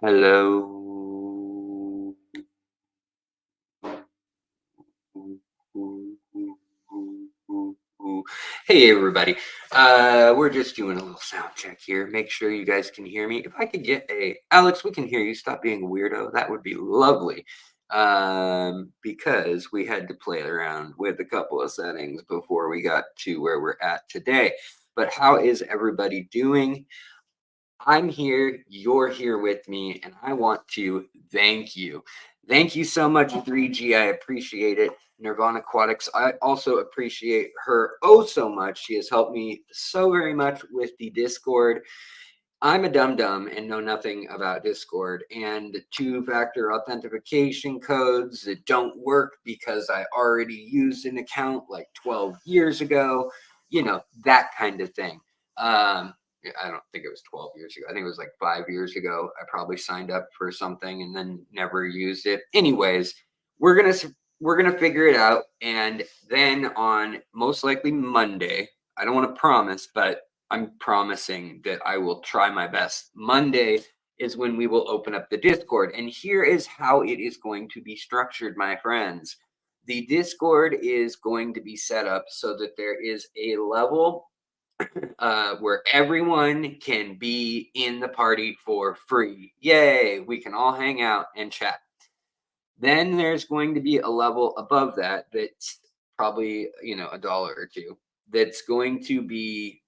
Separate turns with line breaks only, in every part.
Hello. Hey everybody. We're just doing a little sound check here. Make sure you guys can hear me. If I could get a Alex, we can hear you. Stop being a weirdo. That would be lovely. Because we had to play around with a couple of settings before we got to where we're at today. But how is everybody doing? I'm here, you're here with me, and I want to thank you. Thank you so much, 3G. I appreciate it. Nirvana Aquatics, I also appreciate her oh so much. She has helped me so very much with the Discord. I'm a dum-dum and know nothing about Discord, and two-factor authentication codes that don't work because I already used an account like 12 years ago, that kind of thing. I don't think it was 12 years ago. I think it was like 5 years ago. I probably signed up for something and then never used it. Anyways, we're gonna figure it out, and then on most likely Monday, I don't want to promise, but I'm promising that I will try my best. Monday is when we will open up the Discord, and here is how it is going to be structured, my friends. The Discord is going to be set up so that there is a level where everyone can be in the party for free. Yay, we can all hang out and chat. Then there's going to be a level above that that's probably, a dollar or two. That's going to be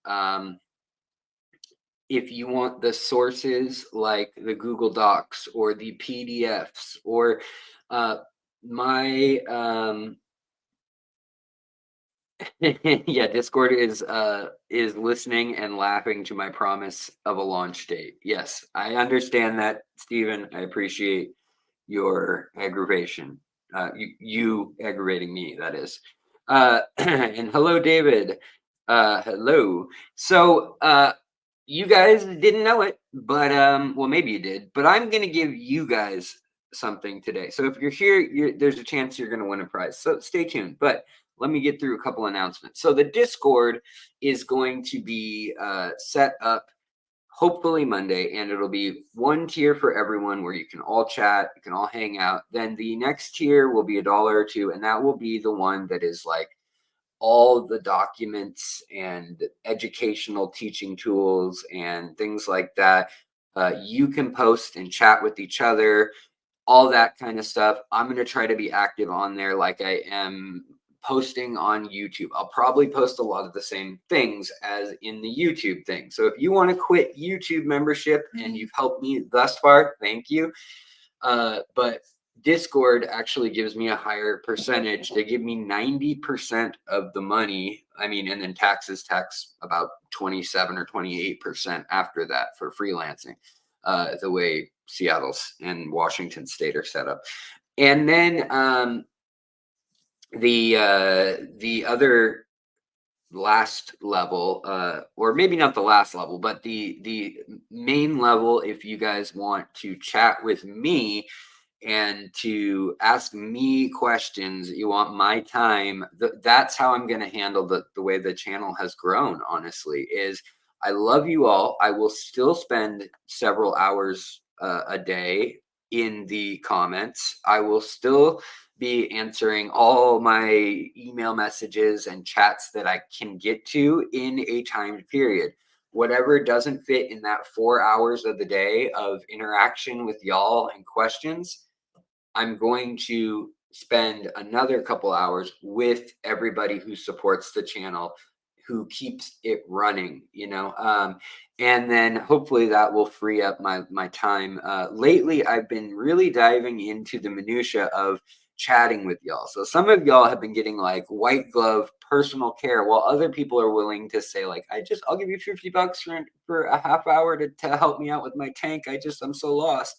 if you want the sources like the Google Docs or the PDFs or my yeah, Discord is listening and laughing to my promise of a launch date. Yes, I understand that, Stephen. I appreciate your aggravation. You aggravating me, that is. And hello, David. Hello. So you guys didn't know it, but well, maybe you did, but I'm gonna give you guys something today. So if you're here, there's a chance you're gonna win a prize. So stay tuned. But let me get through a couple announcements. So the Discord is going to be set up hopefully Monday, and it'll be one tier for everyone where you can all chat, you can all hang out. Then the next tier will be $1 or $2, and that will be the one that is like all the documents and educational teaching tools and things like that. You can post and chat with each other, all that kind of stuff. I'm going to try to be active on there like I am posting on YouTube. I'll probably post a lot of the same things as in the YouTube thing. So if you want to quit YouTube membership and you've helped me thus far, thank you. But Discord actually gives me a higher percentage. They give me 90% of the money. I mean, and then tax about 27 or 28% after that for freelancing, the way Seattle's and Washington State are set up. And then the other last level, or maybe not the last level, but the main level, if you guys want to chat with me and to ask me questions, you want my time, that's how I'm going to handle the way the channel has grown, honestly, is I love you all. I will still spend several hours a day in the comments. I will still be answering all my email messages and chats that I can get to in a timed period. Whatever doesn't fit in that 4 hours of the day of interaction with y'all and questions, I'm going to spend another couple hours with everybody who supports the channel, who keeps it running, and then hopefully that will free up my time. Lately, I've been really diving into the minutia of chatting with y'all. So some of y'all have been getting like white glove personal care, while other people are willing to say like, I'll give you $50 for a half hour to help me out with my tank. I'm so lost.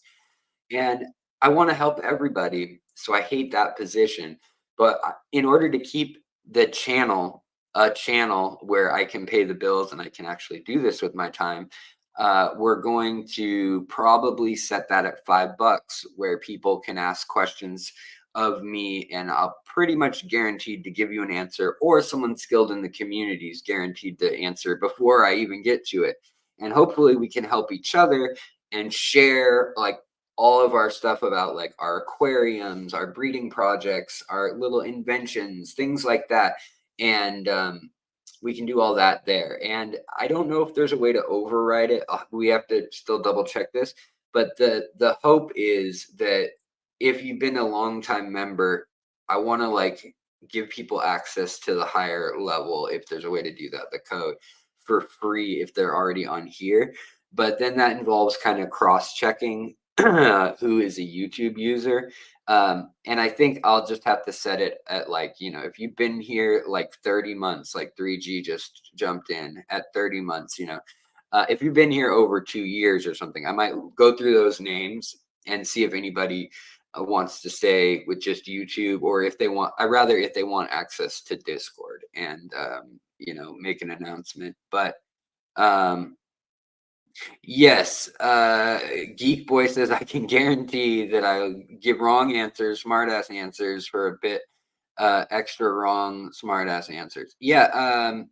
And I want to help everybody. So I hate that position. But in order to keep the channel a channel where I can pay the bills and I can actually do this with my time, we're going to probably set that at $5 where people can ask questions of me, and I'll pretty much guaranteed to give you an answer, or someone skilled in the community is guaranteed to answer before I even get to it. And hopefully we can help each other and share like all of our stuff about like our aquariums, our breeding projects, our little inventions, things like that. And we can do all that there. And I don't know if there's a way to override it. We have to still double check this. But the hope is that if you've been a long time member, I want to like give people access to the higher level if there's a way to do that, the code for free if they're already on here. But then that involves kind of cross checking who is a YouTube user. And I think I'll just have to set it at like, you know, if you've been here like 30 months, like 3G just jumped in at 30 months, you know, if you've been here over 2 years or something, I might go through those names and see if anybody wants to stay with just YouTube, or if they want, I rather if they want access to Discord and, you know, make an announcement. But um, yes, Geek Boy says I can guarantee that I'll give wrong answers, smartass answers for a bit, extra wrong smartass answers. Yeah,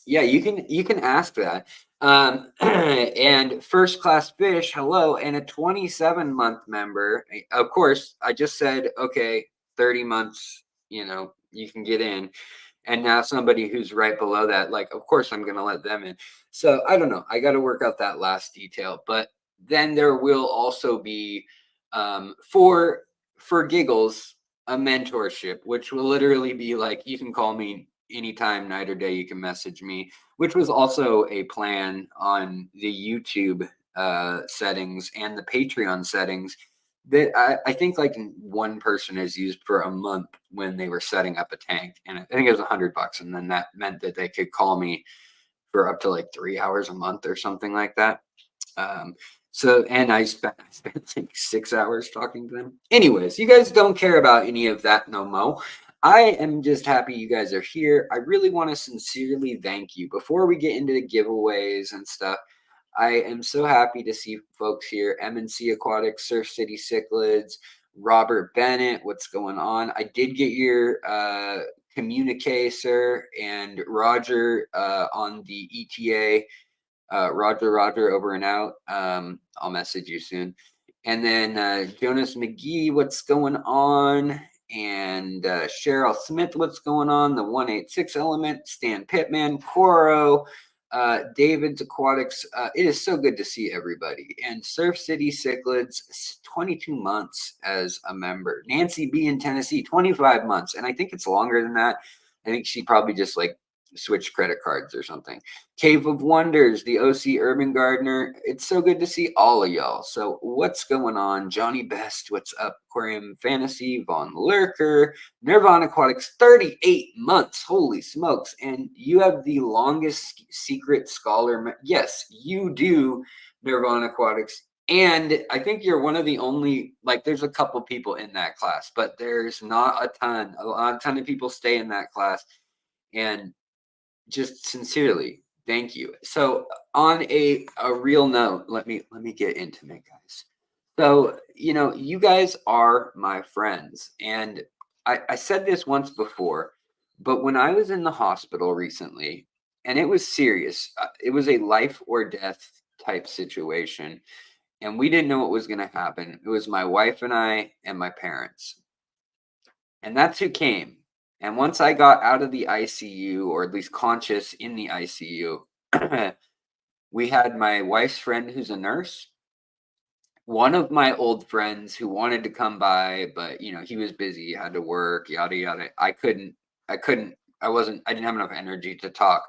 yeah, you can ask that. And first class fish, hello, and a 27-month member. Of course, I just said okay, 30 months. You know, you can get in. And now somebody who's right below that, like, of course I'm gonna let them in. So I don't know. I got to work out that last detail. But then there will also be, for giggles, a mentorship, which will literally be like you can call me anytime, night or day. You can message me, which was also a plan on the YouTube settings and the Patreon settings that I think like one person has used for a month when they were setting up a tank, and I think it was $100, and then that meant that they could call me for up to like 3 hours a month or something like that. Um, so, and I spent like 6 hours talking to them. Anyways, you guys don't care about any of that no mo. I am just happy you guys are here. I really want to sincerely thank you before we get into the giveaways and stuff. I am so happy to see folks here. M&C Aquatics, Surf City Cichlids, Robert Bennett. What's going on? I did get your communique, sir, and Roger on the ETA. Roger, over and out. I'll message you soon. And then Jonas McGee, what's going on? And Cheryl Smith, what's going on? The 186 Element, Stan Pittman, Coro, David's Aquatics. It is so good to see everybody. And Surf City Cichlids, 22 months as a member. Nancy B in Tennessee, 25 months. And I think it's longer than that. I think she probably just like switched credit cards or something. Cave of Wonders, the OC Urban Gardener. It's so good to see all of y'all. So what's going on? Johnny Best, what's up? Aquarium Fantasy, Von Lurker, Nirvana Aquatics, 38 months. Holy smokes. And you have the longest secret scholar. Yes, you do, Nirvana Aquatics. And I think you're one of the only, like, there's a couple people in that class, but there's not a ton. A ton of people stay in that class. And just sincerely thank you. So on a real note, let me get intimate, guys. So you know, you guys are my friends, and I said this once before, but when I was in the hospital recently, and it was serious, it was a life or death type situation, and we didn't know what was going to happen. It was my wife and I and my parents, and that's who came. And once I got out of the ICU, or at least conscious in the ICU, we had my wife's friend who's a nurse, one of my old friends who wanted to come by, but you know, he was busy, he had to work, yada yada. I didn't have enough energy to talk,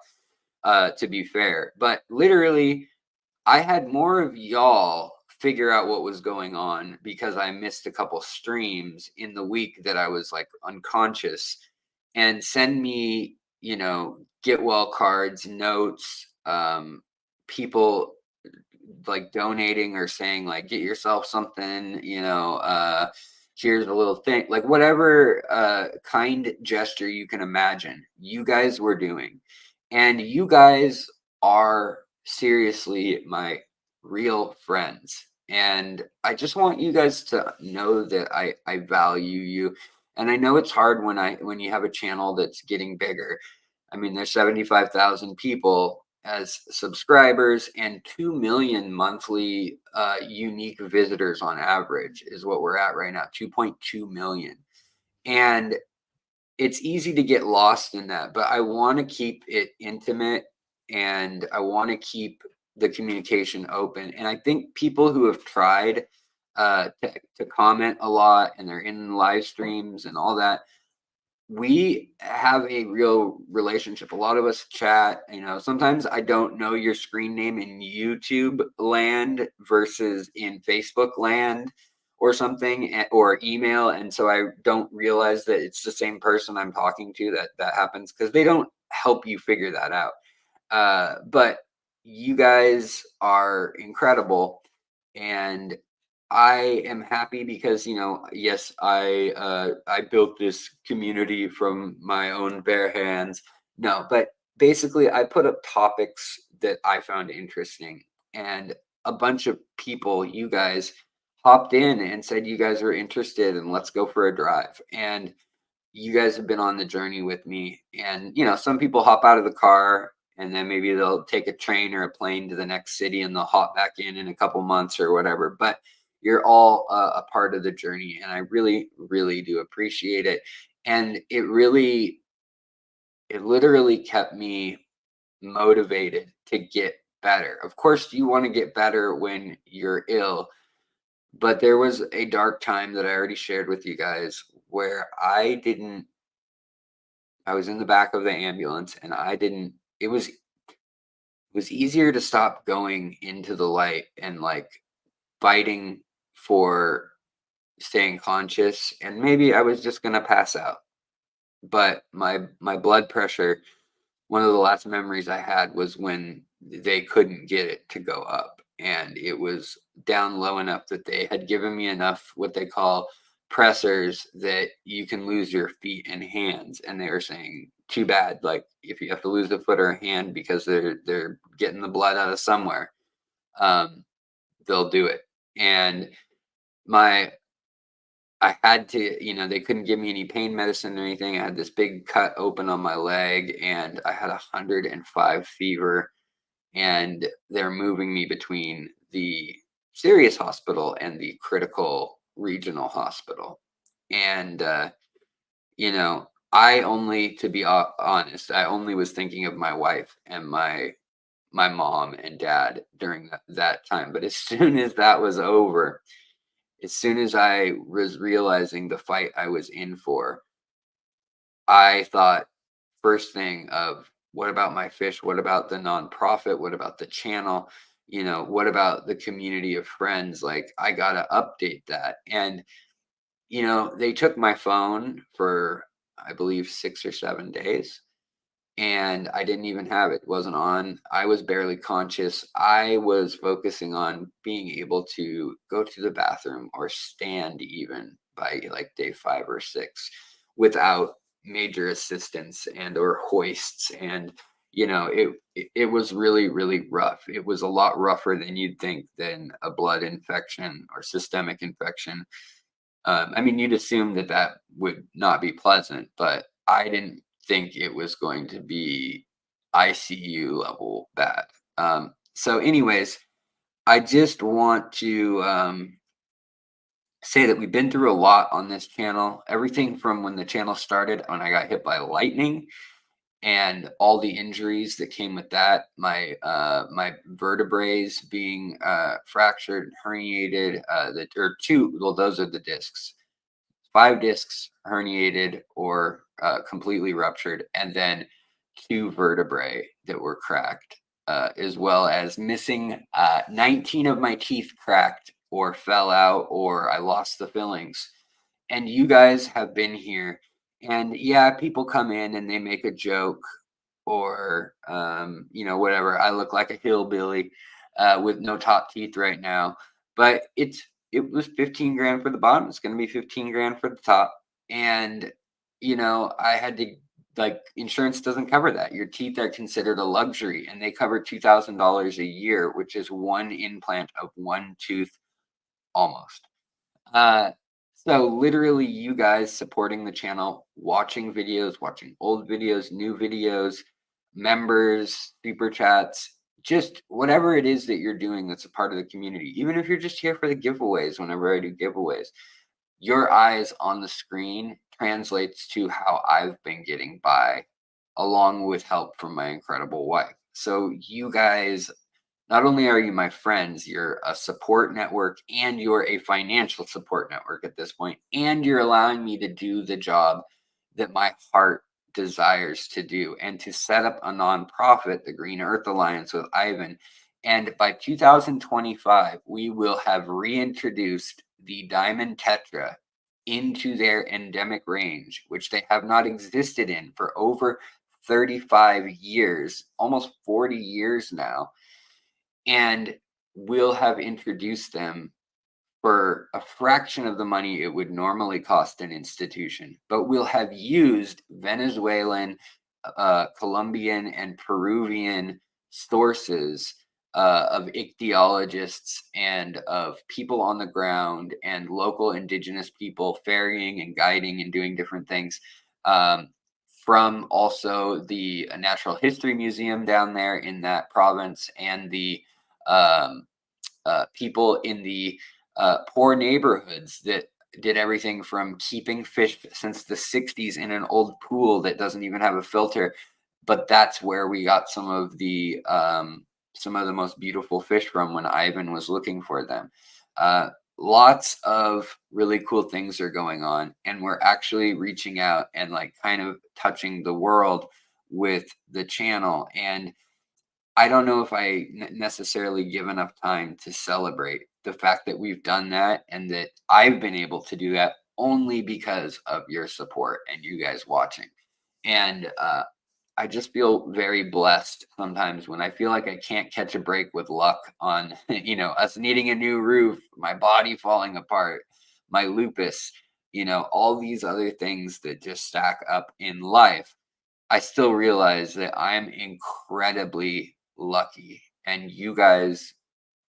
to be fair. But literally, I had more of y'all figure out what was going on because I missed a couple streams in the week that I was like unconscious, and send me, you know, get well cards, notes, people like donating or saying like get yourself something, you know, here's a little thing, like whatever kind gesture you can imagine, you guys were doing. And you guys are seriously my real friends. And I just want you guys to know that I value you. And I know it's hard when you have a channel that's getting bigger. I mean, there's 75,000 people, as subscribers and 2 million monthly unique visitors on average is what we're at right now, 2.2 million. And it's easy to get lost in that, but I want to keep it intimate and I want to keep the communication open. And I think people who have tried to comment a lot and they're in live streams and all that, we have a real relationship. A lot of us chat, sometimes I don't know your screen name in YouTube land versus in Facebook land or something, or email, and so I don't realize that it's the same person I'm talking to. That happens because they don't help you figure that out. But you guys are incredible, and I am happy because, yes, I built this community from my own bare hands. No, but basically I put up topics that I found interesting, and a bunch of people, you guys, hopped in and said you guys were interested and let's go for a drive. And you guys have been on the journey with me. And, some people hop out of the car and then maybe they'll take a train or a plane to the next city and they'll hop back in a couple months or whatever. But you're all a part of the journey. And I really, really do appreciate it. And it literally kept me motivated to get better. Of course, you want to get better when you're ill, but there was a dark time that I already shared with you guys where I was in the back of the ambulance and it was easier to stop going into the light and like fighting for staying conscious, and maybe I was just going to pass out. But my blood pressure, one of the last memories I had was when they couldn't get it to go up, and it was down low enough that they had given me enough what they call pressors that you can lose your feet and hands, and they were saying too bad, like if you have to lose a foot or a hand because they're getting the blood out of somewhere, um they'll do it. And my I had to, they couldn't give me any pain medicine or anything. I had this big cut open on my leg and I had 105 fever, and they're moving me between the serious hospital and the critical regional hospital. And, I only, to be honest, I only was thinking of my wife and my mom and dad during that time. But as soon as that was over, as soon as I was realizing the fight I was in for, I thought first thing of what about my fish? What about the nonprofit? What about the channel? What about the community of friends? Like, I got to update that. And, they took my phone for, I believe, 6 or 7 days, and I didn't even have it. It wasn't on. I was barely conscious. I was focusing on being able to go to the bathroom or stand even by like day 5 or 6 without major assistance and or hoists. And it was really, really rough. It was a lot rougher than you'd think than a blood infection or systemic infection. I mean, you'd assume that would not be pleasant, but I didn't think it was going to be ICU level bad. So, anyways, I just want to say that we've been through a lot on this channel. Everything from when the channel started, when I got hit by lightning, and all the injuries that came with that. My vertebrae being fractured, herniated. Or two. Well, those are the discs. 5 discs herniated or completely ruptured, and then 2 vertebrae that were cracked, as well as missing 19 of my teeth cracked or fell out, or I lost the fillings. And you guys have been here. And yeah, people come in and they make a joke or, whatever. I look like a hillbilly with no top teeth right now, but it was 15 grand for the bottom. It's going to be 15 grand for the top. And, I had to, like, insurance doesn't cover that. Your teeth are considered a luxury, and they cover $2,000 a year, which is one implant of one tooth almost. Uh, so literally you guys supporting the channel, watching videos, watching old videos, new videos, members, super chats, just whatever it is that you're doing that's a part of the community. Even if you're just here for the giveaways, whenever I do giveaways, your eyes on the screen translates to how I've been getting by, along with help from my incredible wife. So you guys, not only are you my friends, you're a support network and you're a financial support network at this point, and you're allowing me to do the job that my heart desires to do and to set up a nonprofit, the Green Earth Alliance with Ivan. And by 2025, we will have reintroduced the diamond tetra into their endemic range, which they have not existed in for over 35 years, almost 40 years now. And we'll have introduced them for a fraction of the money it would normally cost an institution, but we'll have used Venezuelan, Colombian, and Peruvian sources of ichthyologists and of people on the ground and local indigenous people ferrying and guiding and doing different things. From also the Natural History Museum down there in that province, and the um, people in the poor neighborhoods that did everything from keeping fish since the 60s in an old pool that doesn't even have a filter. But that's where we got some of the most beautiful fish from when Ivan was looking for them. Uh, Lots of really cool things are going on, and we're actually reaching out and like kind of touching the world with the channel. And I don't know if I necessarily give enough time to celebrate the fact that we've done that and that I've been able to do that only because of your support and you guys watching. And I just feel very blessed sometimes when I feel like I can't catch a break with luck on, us needing a new roof, my body falling apart, my lupus, all these other things that just stack up in life. I still realize that I'm incredibly lucky, and you guys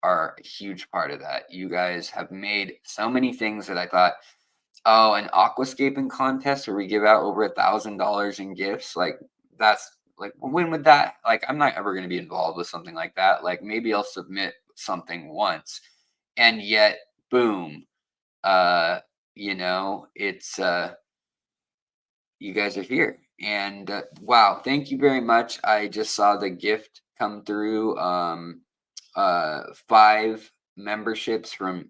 are a huge part of that. You guys have made so many things that I thought, oh, an aquascaping contest where we give out over $1,000 in gifts. Like, that's like, when would that, like, I'm not ever going to be involved with something like that. Like, maybe I'll submit something once, and yet, boom, uh, it's, you guys are here. And wow, thank you very much. I just saw the gift come through. 5 memberships from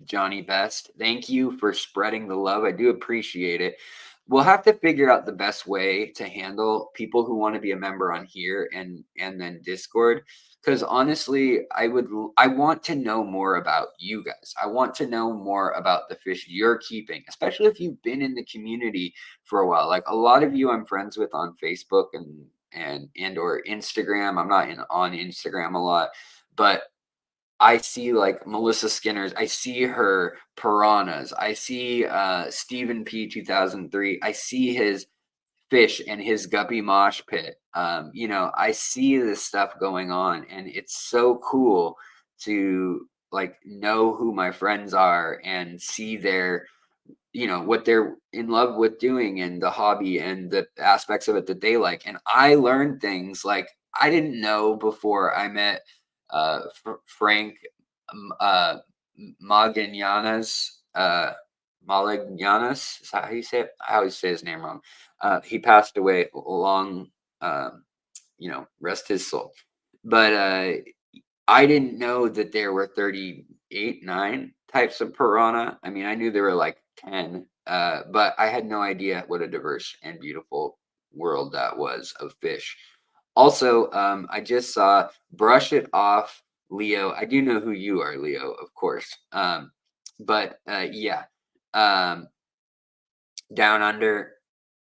Johnny Best. Thank you for spreading the love. I do appreciate it. We'll have to figure out the best way to handle people who want to be a member on here and then Discord. Because honestly, I want to know more about you guys. I want to know more about the fish you're keeping, especially if you've been in the community for a while. Like a lot of you I'm friends with on Facebook and or Instagram. I'm not on Instagram a lot, but I see like Melissa Skinner's, I see her piranhas, I see Stephen P 2003, I see his fish and his guppy mosh pit. I see this stuff going on, and it's so cool to like know who my friends are and see their, what they're in love with doing and the hobby and the aspects of it that they like. And I learned things like I didn't know before I met Frank uh, Magallanes. Malagianas, is that how you say it? I always say his name wrong. He passed away long, rest his soul. But I didn't know that there were 38, 9 types of piranha. I mean, I knew there were like 10, but I had no idea what a diverse and beautiful world that was of fish. Also, I just saw Brush It Off, Leo. I do know who you are, Leo, of course. But yeah, um, Down Under.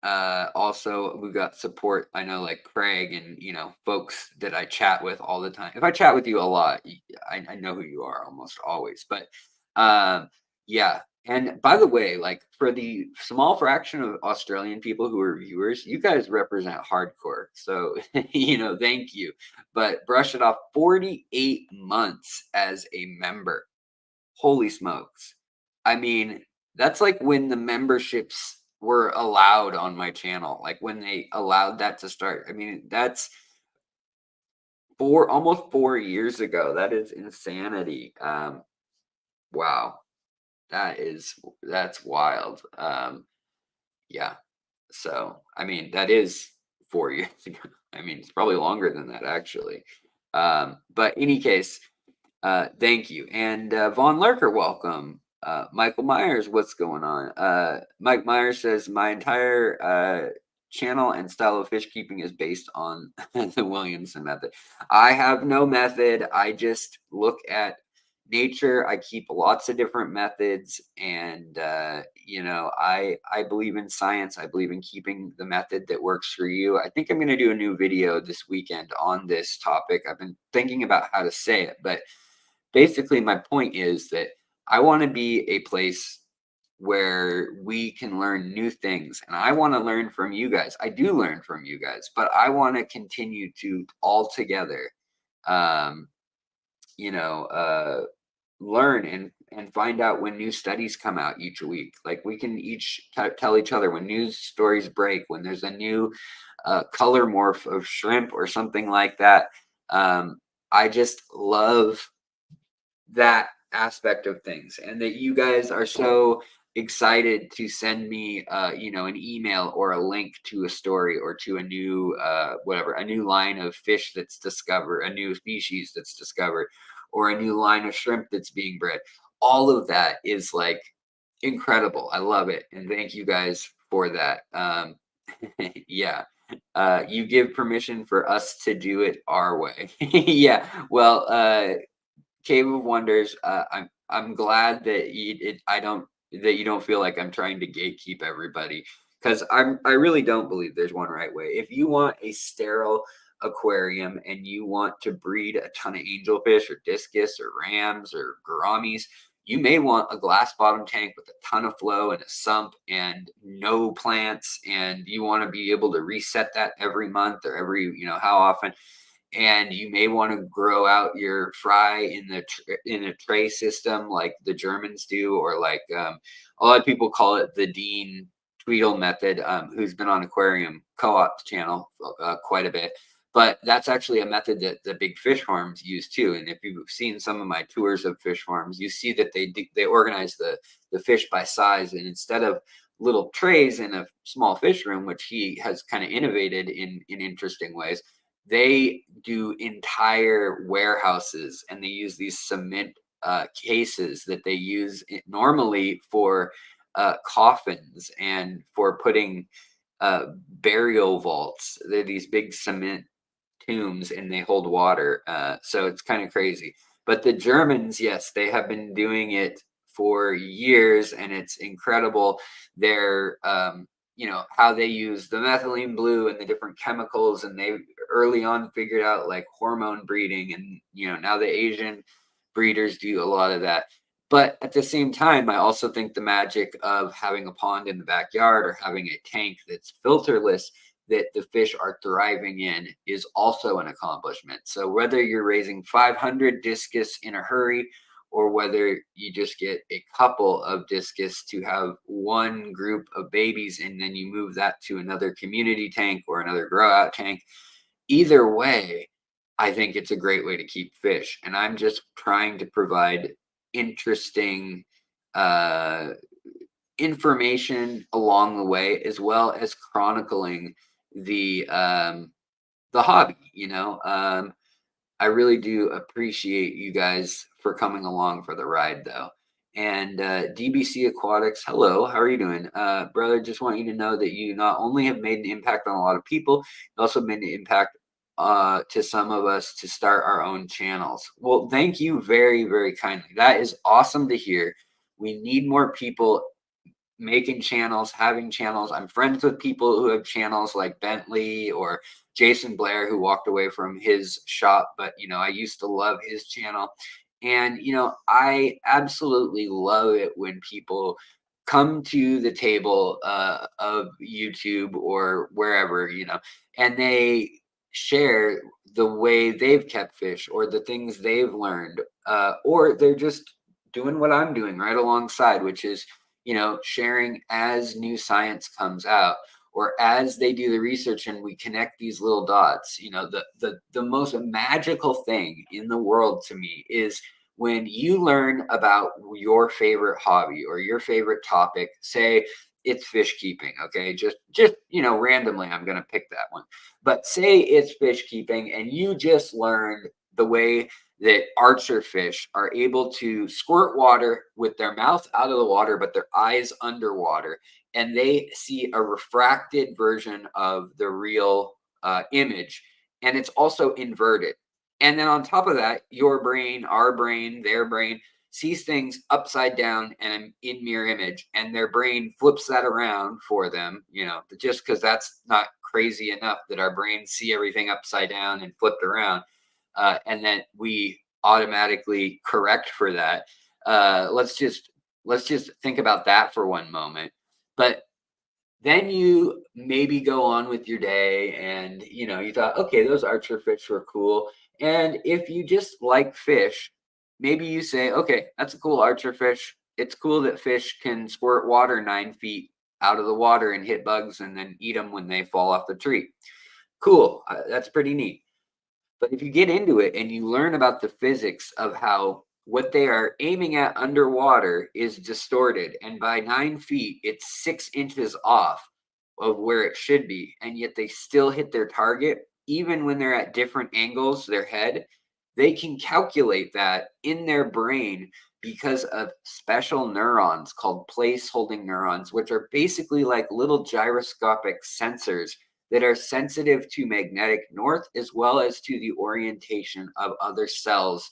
Also, we got support. I know, like Craig and folks that I chat with all the time. If I chat with you a lot, I know who you are almost always. But yeah. And by the way, like for the small fraction of Australian people who are viewers, you guys represent hardcore. So thank you. But Brush It Off, 48 months as a member. Holy smokes. I mean, that's like when the memberships were allowed on my channel, like when they allowed that to start. I mean, that's almost 4 years ago. That is insanity. Wow, that's wild. Yeah. So I mean, that is 4 years ago. I mean, it's probably longer than that actually. But any case, thank you. And Von Lurker, welcome. Michael Myers, what's going on? Mike Myers says, my entire channel and style of fish keeping is based on the Williamson method. I have no method. I just look at nature. I keep lots of different methods. And, I believe in science. I believe in keeping the method that works for you. I think I'm going to do a new video this weekend on this topic. I've been thinking about how to say it, but basically my point is that I want to be a place where we can learn new things, and I want to learn from you guys. I do learn from you guys, but I want to continue to all together um you know learn and find out when new studies come out each week. Like we can each tell each other when news stories break, when there's a new color morph of shrimp or something like that. I just love that aspect of things, and that you guys are so excited to send me an email or a link to a story or to a new whatever, a new line of fish that's discovered, a new species that's discovered, or a new line of shrimp that's being bred. All of that is like incredible. I love it, and thank you guys for that. Yeah. You give permission for us to do it our way. Yeah, well, Cave of Wonders. I'm glad that you don't feel like I'm trying to gatekeep everybody, because I really don't believe there's one right way. If you want a sterile aquarium and you want to breed a ton of angelfish or discus or rams or gouramis, you may want a glass bottom tank with a ton of flow and a sump and no plants, and you want to be able to reset that every month or every how often. And you may want to grow out your fry in a tray system like the Germans do, or like a lot of people call it the Dean Tweedle method, who's been on Aquarium Co-op's channel quite a bit. But that's actually a method that the big fish farms use too. And if you've seen some of my tours of fish farms, you see that they organize the fish by size, and instead of little trays in a small fish room, which he has kind of innovated in interesting ways, they do entire warehouses, and they use these cement cases that they use normally for coffins and for putting burial vaults. They're these big cement tombs, and they hold water. So it's kind of crazy. But the Germans, yes, they have been doing it for years, and it's incredible. They're how they use the methylene blue and the different chemicals, and they early on figured out like hormone breeding, and now the Asian breeders do a lot of that. But at the same time, I also think the magic of having a pond in the backyard or having a tank that's filterless that the fish are thriving in is also an accomplishment. So whether you're raising 500 discus in a hurry, or whether you just get a couple of discus to have one group of babies and then you move that to another community tank or another grow out tank, either way, I think it's a great way to keep fish. And I'm just trying to provide interesting information along the way, as well as chronicling the hobby. I really do appreciate you guys for coming along for the ride, though. And DBC Aquatics, hello, how are you doing? Brother, just want you to know that you not only have made an impact on a lot of people, you also made an impact to some of us to start our own channels. Well, thank you very, very kindly. That is awesome to hear. We need more people making channels, having channels. I'm friends with people who have channels like Bentley or Jason Blair, who walked away from his shop, but I used to love his channel. And I absolutely love it when people come to the table of YouTube or wherever, and they share the way they've kept fish or the things they've learned, or they're just doing what I'm doing right alongside, which is sharing as new science comes out, or as they do the research and we connect these little dots, you know, the most magical thing in the world to me is when you learn about your favorite hobby or your favorite topic. Say it's fish keeping, okay, just you know, randomly I'm going to pick that one, but say it's fish keeping and you just learned the way that archer fish are able to squirt water with their mouth out of the water but their eyes underwater, and they see a refracted version of the real image, and it's also inverted. And then on top of that, your brain, our brain, their brain sees things upside down and in mirror image, and their brain flips that around for them, you know, just because that's not crazy enough that our brains see everything upside down and flipped around, and then we automatically correct for that. Let's just think about that for one moment. But then you maybe go on with your day and you know you thought, okay, those archer fish were cool. And if you just like fish, maybe you say, okay, that's a cool archer fish. It's cool that fish can squirt water 9 feet out of the water and hit bugs and then eat them when they fall off the tree. Cool, that's pretty neat. But if you get into it and you learn about the physics of how what they are aiming at underwater is distorted, and by 9 feet, it's 6 inches off of where it should be, and yet they still hit their target, even when they're at different angles, their head, they can calculate that in their brain because of special neurons called place holding neurons, which are basically like little gyroscopic sensors that are sensitive to magnetic north as well as to the orientation of other cells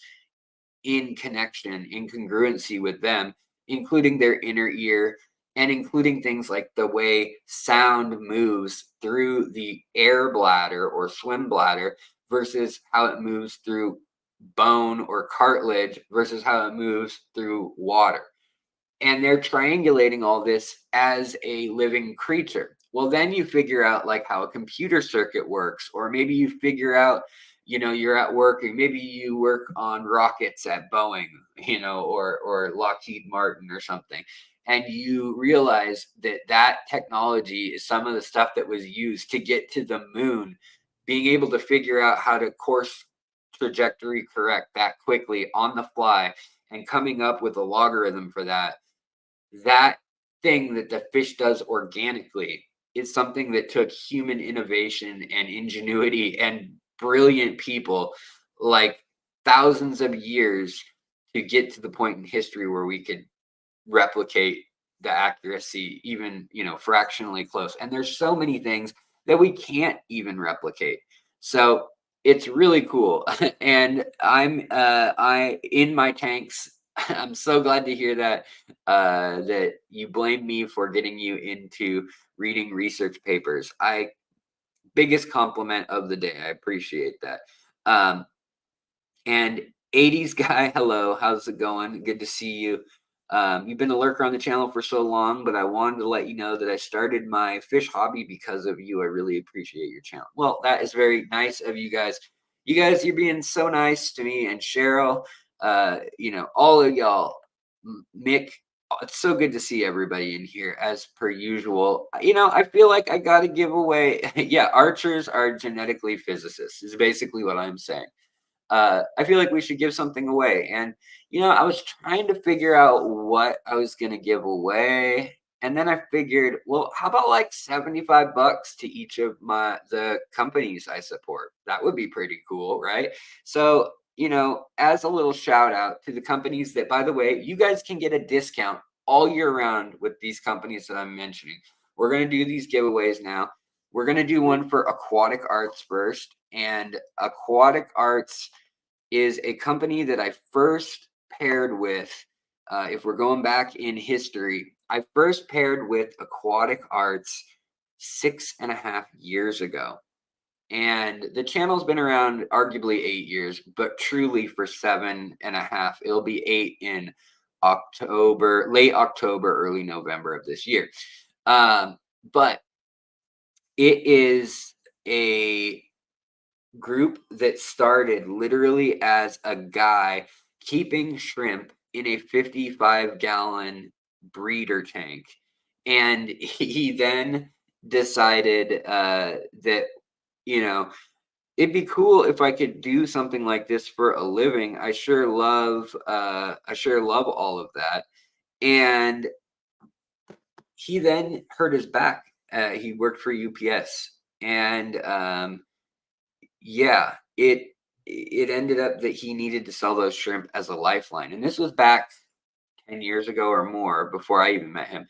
in connection, in congruency with them, including their inner ear and including things like the way sound moves through the air bladder or swim bladder versus how it moves through bone or cartilage versus how it moves through water. And they're triangulating all this as a living creature. Well, then you figure out like how a computer circuit works, or maybe you figure out, you know, you're at work and maybe you work on rockets at Boeing, you know, or Lockheed Martin or something, and you realize that that technology is some of the stuff that was used to get to the moon. Being able to figure out how to course trajectory correct that quickly on the fly and coming up with a logarithm for that thing that the fish does organically is something that took human innovation and ingenuity and brilliant people like thousands of years to get to the point in history where we could replicate the accuracy even, you know, fractionally close. And there's so many things that we can't even replicate. So it's really cool. And I in my tanks. I'm so glad to hear that that you blame me for getting you into reading research papers. I biggest compliment of the day. I appreciate that. Um, and 80s guy, hello, how's it going? Good to see you. You've been a lurker on the channel for so long, but I wanted to let you know that I started my fish hobby because of you. I really appreciate your channel. Well, that is very nice of you guys. You guys, you're being so nice to me and Cheryl. You know, all of y'all, Mick. It's so good to see everybody in here as per usual. You know, I feel like I got to give away. Yeah, archers are genetically physicists, is basically what I'm saying. I feel like we should give something away. And, you know, I was trying to figure out what I was going to give away. And then I figured, well, how about like 75 bucks to each of the companies I support? That would be pretty cool, right? So, you know, as a little shout out to the companies that, by the way, you guys can get a discount all year round with these companies that I'm mentioning. We're going to do these giveaways now. We're going to do one for Aquatic Arts first. And Aquatic Arts is a company that I first paired with. If we're going back in history, I first paired with Aquatic Arts 6.5 years ago. And the channel's been around arguably 8 years, but truly for 7.5. It'll be 8 in October, late October, early November of this year. But it is a group that started literally as a guy keeping shrimp in a 55-gallon breeder tank. And he then decided that, you know, it'd be cool if I could do something like this for a living. I sure love all of that. And he then hurt his back. He worked for UPS, and yeah, it ended up that he needed to sell those shrimp as a lifeline. And this was back 10 years ago or more, before I even met him.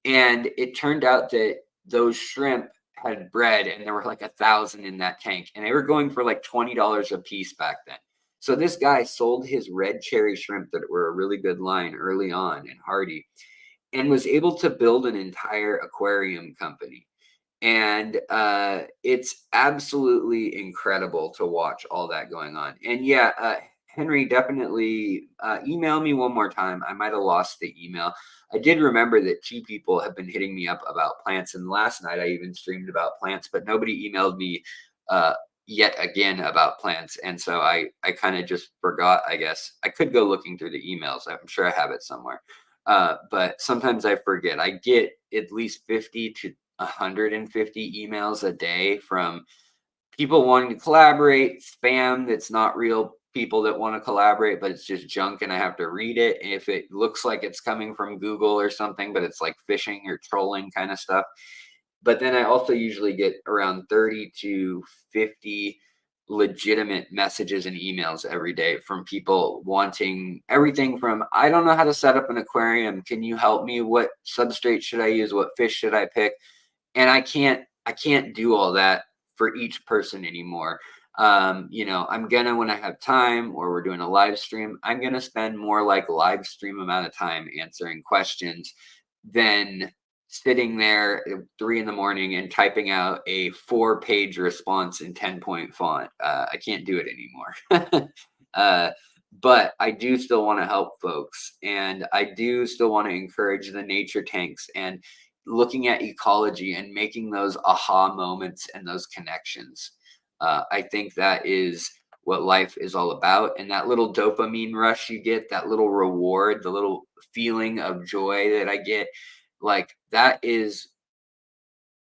And it turned out that those shrimp had bred, and there were like 1,000 in that tank, and they were going for like $20 a piece back then. So this guy sold his red cherry shrimp that were a really good line early on and hardy, and was able to build an entire aquarium company. And it's absolutely incredible to watch all that going on. And yeah, Henry, definitely email me one more time. I might have lost the email. I did remember that two people have been hitting me up about plants, and last night I even streamed about plants, but nobody emailed me uh, yet again about plants. And so I kind of just forgot. I guess I could go looking through the emails. I'm sure I have it somewhere. But sometimes I forget. I get at least 50 to 150 emails a day from people wanting to collaborate, spam that's not real people that want to collaborate, but it's just junk and I have to read it. If it looks like it's coming from Google or something, but it's like phishing or trolling kind of stuff. But then I also usually get around 30 to 50 legitimate messages and emails every day from people wanting everything from, I don't know how to set up an aquarium. Can you help me? What substrate should I use? What fish should I pick? And I can't do all that for each person anymore. I'm gonna, when I have time or we're doing a live stream, I'm gonna spend more like live stream amount of time answering questions than sitting there at 3 in the morning and typing out a 4-page response in 10-point font. I can't do it anymore. uh, but I do still want to help folks, and I do still want to encourage the nature tanks and looking at ecology and making those aha moments and those connections. I think that is what life is all about. And that little dopamine rush you get, that little reward, the little feeling of joy that I get, like that is,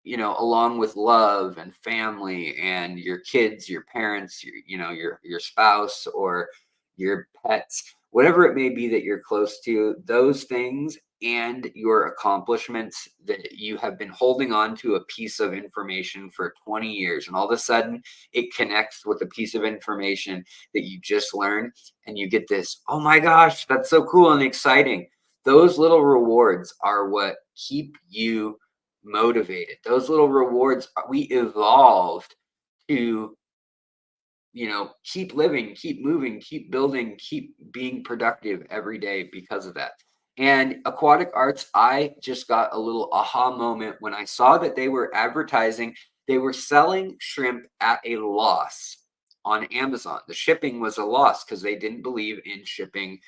along with love and family and your kids, your parents, your spouse or your pets, whatever it may be that you're close to, those things and your accomplishments that you have been holding on to a piece of information for 20 years, and all of a sudden it connects with a piece of information that you just learned, and you get this, oh my gosh, that's so cool and exciting. Those little rewards are what keep you motivated. Those little rewards, we evolved to, keep living, keep moving, keep building, keep being productive every day because of that. And Aquatic Arts, I just got a little aha moment when I saw that they were advertising, they were selling shrimp at a loss on Amazon. The shipping was a loss because they didn't believe in shipping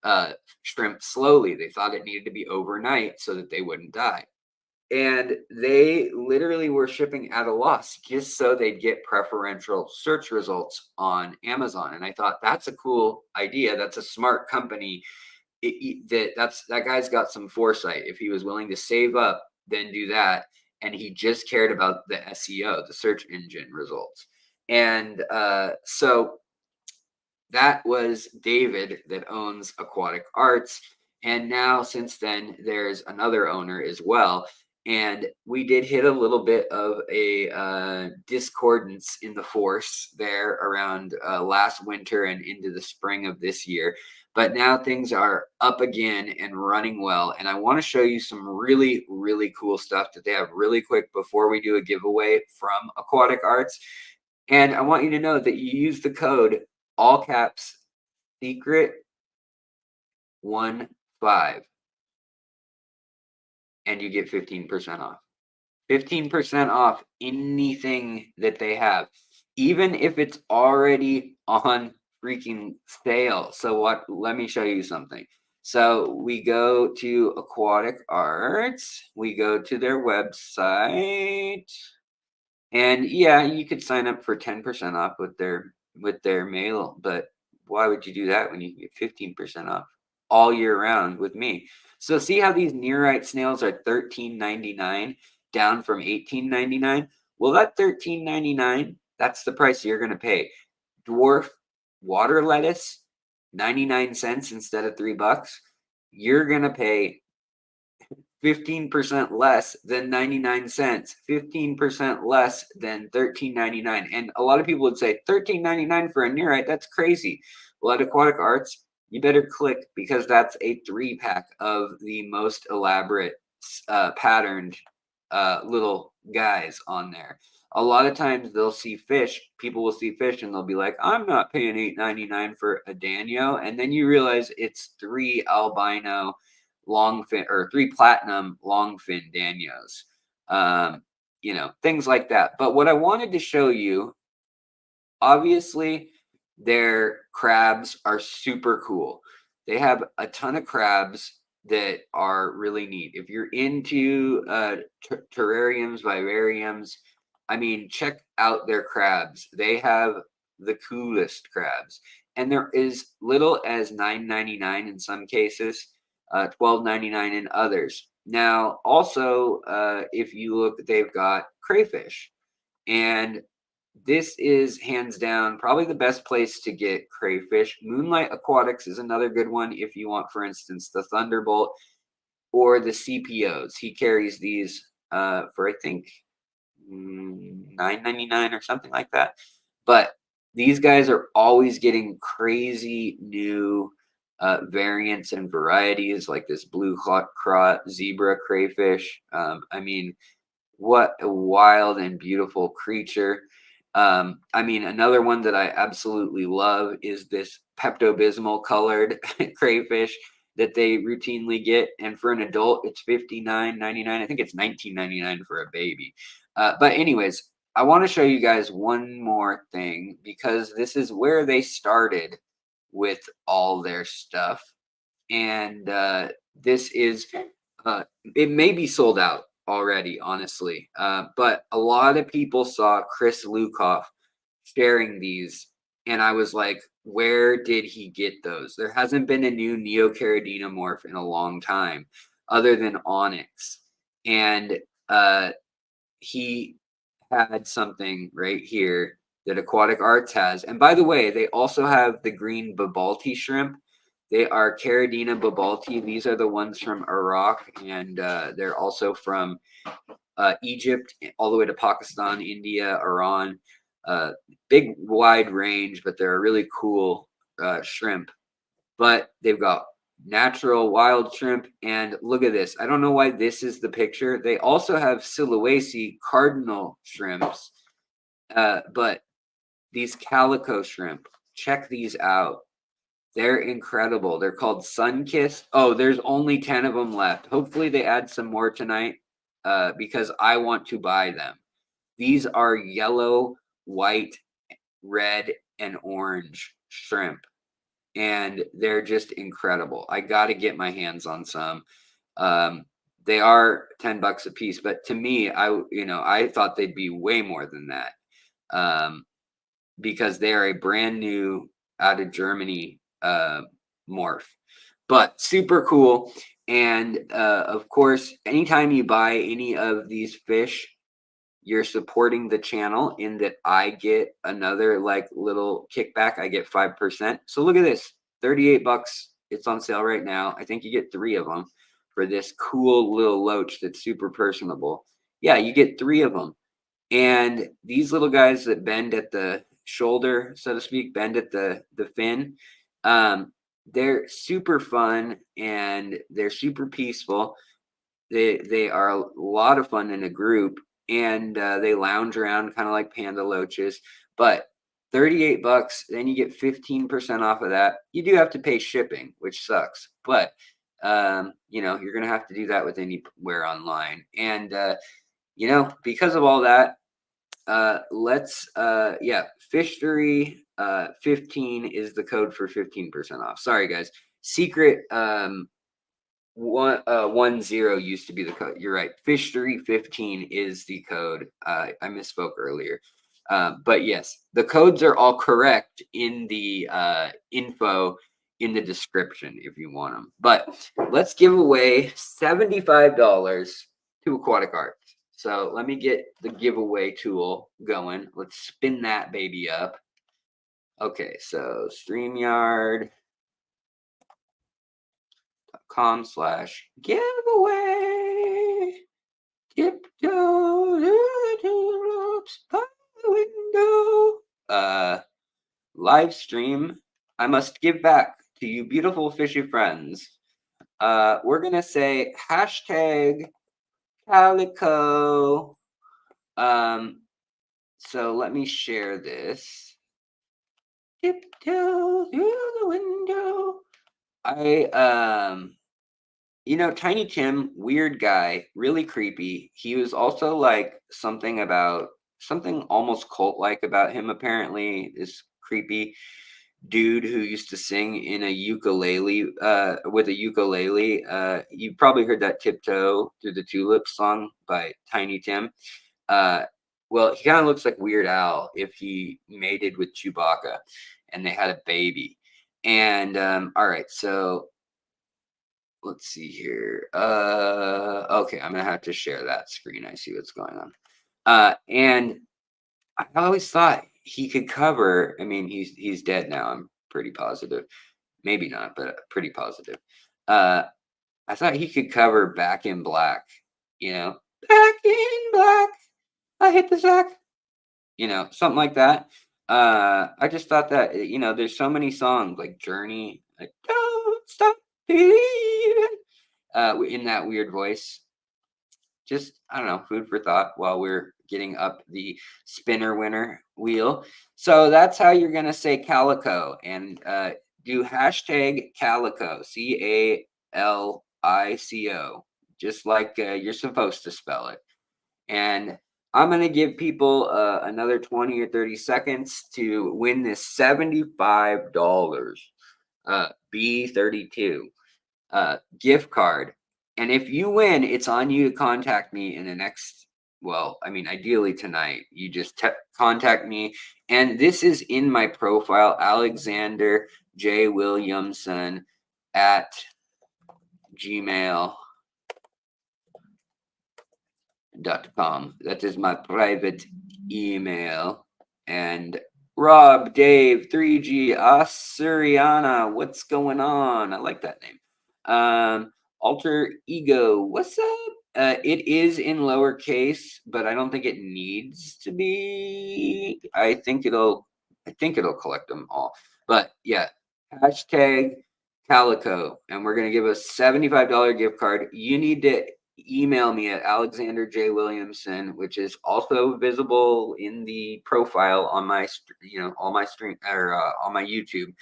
uh, shrimp slowly. They thought it needed to be overnight so that they wouldn't die. And they literally were shipping at a loss just so they'd get preferential search results on Amazon. And I thought that's a cool idea. That's a smart company. That guy's got some foresight. If he was willing to save up, then do that. And he just cared about the SEO, the search engine results. And so that was David that owns Aquatic Arts. And now, since then, there's another owner as well. And we did hit a little bit of a discordance in the force there around last winter and into the spring of this year. But now things are up again and running well. And I want to show you some really, really cool stuff that they have really quick before we do a giveaway from Aquatic Arts. And I want you to know that you use the code all caps secret 15 and you get 15% off. 15% off anything that they have, even if it's already on freaking sale. So what, let me show you something. So we go to Aquatic Arts, we go to their website, and yeah, you could sign up for 10% off with their mail, but why would you do that when you can get 15% off all year round with me? So see how these nearite snails are $13.99? down from $18.99. Well, that $13.99, that's the price you're going to pay. Dwarf water lettuce, 99 cents instead of $3. You're going to pay 15% less than 99 cents, 15% less than $13.99. And a lot of people would say $13.99 for a nearite, that's crazy. Well, at Aquatic Arts, you better click, because that's a 3-pack of the most elaborate patterned little guys on there. A lot of times they'll see fish, people will see fish and they'll be like, I'm not paying $8.99 for a Danio. And then you realize it's 3 albino longfin, or 3 platinum longfin Danios. You know, things like that. But what I wanted to show you, obviously, their crabs are super cool. They have a ton of crabs that are really neat. If you're into terrariums, vivariums, I mean, check out their crabs. They have the coolest crabs. And they're as little as $9.99 in some cases, $12.99 in others. Now, also, if you look, they've got crayfish. And this is hands down probably the best place to get crayfish. Moonlight Aquatics is another good one if you want, for instance, the Thunderbolt or the CPOs. He carries these for, I think, $9.99 or something like that. But these guys are always getting crazy new variants and varieties, like this blue zebra crayfish. I mean, what a wild and beautiful creature. I mean, another one that I absolutely love is this Pepto-Bismol colored crayfish that they routinely get. And for an adult, it's $59.99. I think it's $19.99 for a baby. But anyways, I want to show you guys one more thing, because this is where they started with all their stuff. And this is, it may be sold out already, honestly. But a lot of people saw Chris Lukoff sharing these, and I was like, where did he get those? There hasn't been a new Neocaridina morph in a long time, other than Onyx. And he had something right here that Aquatic Arts has. And by the way, they also have the green Babalti shrimp. They are Caridina babalti. These are the ones from Iraq, and they're also from Egypt, all the way to Pakistan, India, Iran. Big, wide range, but they're a really cool shrimp. But they've got natural wild shrimp, and look at this. I don't know why this is the picture. They also have Siluaceae cardinal shrimps, but these calico shrimp, check these out. They're incredible. They're called Sunkissed. Oh, there's only 10 of them left. Hopefully they add some more tonight, because I want to buy them. These are yellow, white, red, and orange shrimp. And they're just incredible. I got to get my hands on some. They are $10 a piece, but to me, I thought they'd be way more than that, because they are a brand new, out of Germany morph, but super cool. And of course, anytime you buy any of these fish, you're supporting the channel, in that I get another like little kickback. I get 5%. So look at this, $38. It's on sale right now. I think you get 3 of them for this cool little loach that's super personable. Yeah, you get 3 of them. And these little guys that bend at the shoulder, so to speak, bend at the fin, they're super fun, and they're super peaceful. They are a lot of fun in a group, and they lounge around kind of like panda loaches. But $38, then you get 15% off of that. You do have to pay shipping, which sucks, but you're gonna have to do that with anywhere online. And because of all that, Fishery 15 is the code for 15% off. Sorry guys, secret 10 used to be the code. You're right, Fishery 15 is the code. I misspoke earlier, but yes, the codes are all correct in the info in the description if you want them. But let's give away $75 to Aquatic Arts. So let me get the giveaway tool going. Let's spin that baby up. Okay, so StreamYard.com/giveaway. Tiptoe to the tulips by the window. Live stream. I must give back to you beautiful fishy friends. We're gonna say hashtag calico. So let me share this. Tiptoe through the window. Tiny Tim, weird guy, really creepy. He was also like something almost cult-like about him, apparently. This creepy dude who used to sing in a ukulele, with a ukulele. You probably heard that Tiptoe Through the Tulips song by Tiny Tim. Uh, well, he kind of looks like Weird Al if he mated with Chewbacca and they had a baby. And all right, so let's see here. Okay, I'm gonna have to share that screen. I see what's going on. And I always thought he could cover. I mean, he's dead now. I'm pretty positive. Maybe not, but pretty positive. Uh, I thought he could cover Back in Black. Back in Black. I hit the sack. Something like that. I just thought that there's so many songs like Journey, like Don't Stop Believing, in that weird voice. Just, I don't know, food for thought while we're getting up the spinner winner wheel. So that's how you're gonna say calico, and do hashtag calico, CALICO, just like you're supposed to spell it. And I'm going to give people another 20 or 30 seconds to win this $75 B32 gift card. And if you win, it's on you to contact me in the next, well, I mean, ideally tonight. You just contact me. And this is in my profile, Alexander J. Williamson at gmail.com. That is my private email. And Rob, Dave, 3G, Asuriana, what's going on? I like that name. Alter Ego, what's up? It is in lowercase, but I don't think it needs to be. I think it'll collect them all. But yeah, hashtag Calico, and we're gonna give a $75 gift card. You need to email me at Alexander J. Williamson, which is also visible in the profile on my, all my stream or on my YouTube,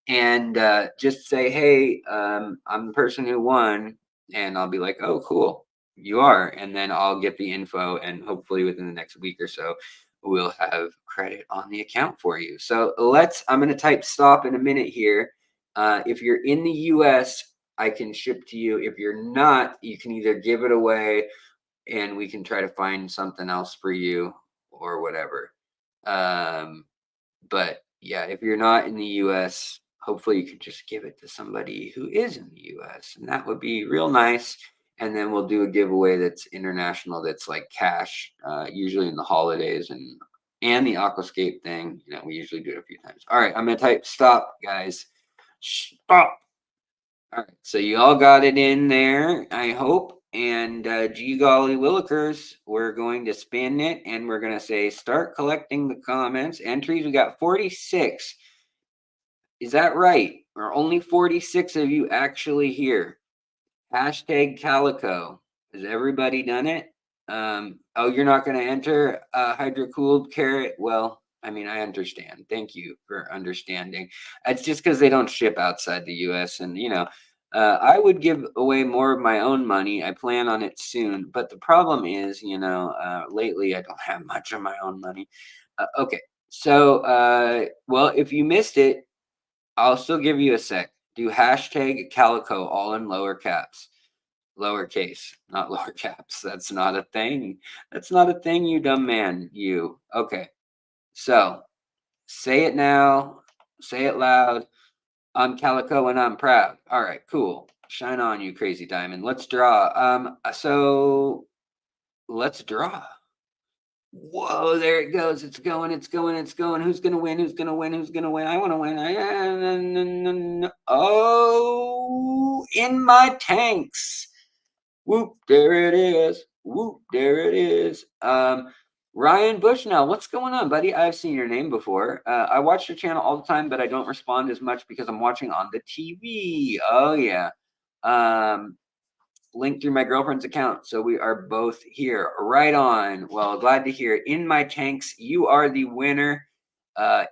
and just say, hey, I'm the person who won, and I'll be like, oh, cool, you are, and then I'll get the info, and hopefully within the next week or so, we'll have credit on the account for you. So I'm going to type stop in a minute here. If you're in the US, I can ship to you. If you're not, you can either give it away and we can try to find something else for you or whatever. But yeah, if you're not in the US, hopefully you could just give it to somebody who is in the US, and that would be real nice. And then we'll do a giveaway that's international, that's like cash, usually in the holidays, and the aquascape thing. We usually do it a few times. All right, I'm gonna type stop, guys. Stop. All right, so you all got it in there, I hope. And gee golly willikers, we're going to spin it, and we're going to say start collecting the comments. Entries, we got 46. Is that right? Are only 46 of you actually here? Hashtag Calico. Has everybody done it? Oh, you're not going to enter hydro-cooled carrot? Well, I mean, I understand. Thank you for understanding. It's just because they don't ship outside the US. And, I would give away more of my own money. I plan on it soon. But the problem is, lately I don't have much of my own money. Okay. So, well, if you missed it, I'll still give you a sec. Do hashtag Calico all in lower caps. Lowercase, not lower caps. That's not a thing. That's not a thing, you dumb man. You. Okay. So say it now. Say it loud. I'm Calico and I'm proud. All right, cool. Shine on, you crazy diamond. Let's draw. So let's draw. Whoa, there it goes. It's going, it's going, it's going. Who's gonna win? Who's gonna win? Who's gonna win? I want to win. Oh, in my tanks. Whoop, there it is. Whoop, there it is. Ryan Bushnell, what's going on, buddy? I've seen your name before. I watch your channel all the time, but I don't respond as much because I'm watching on the TV. Oh yeah. Linked through my girlfriend's account, so we are both here. Right on. Well, glad to hear. In my tanks, you are the winner.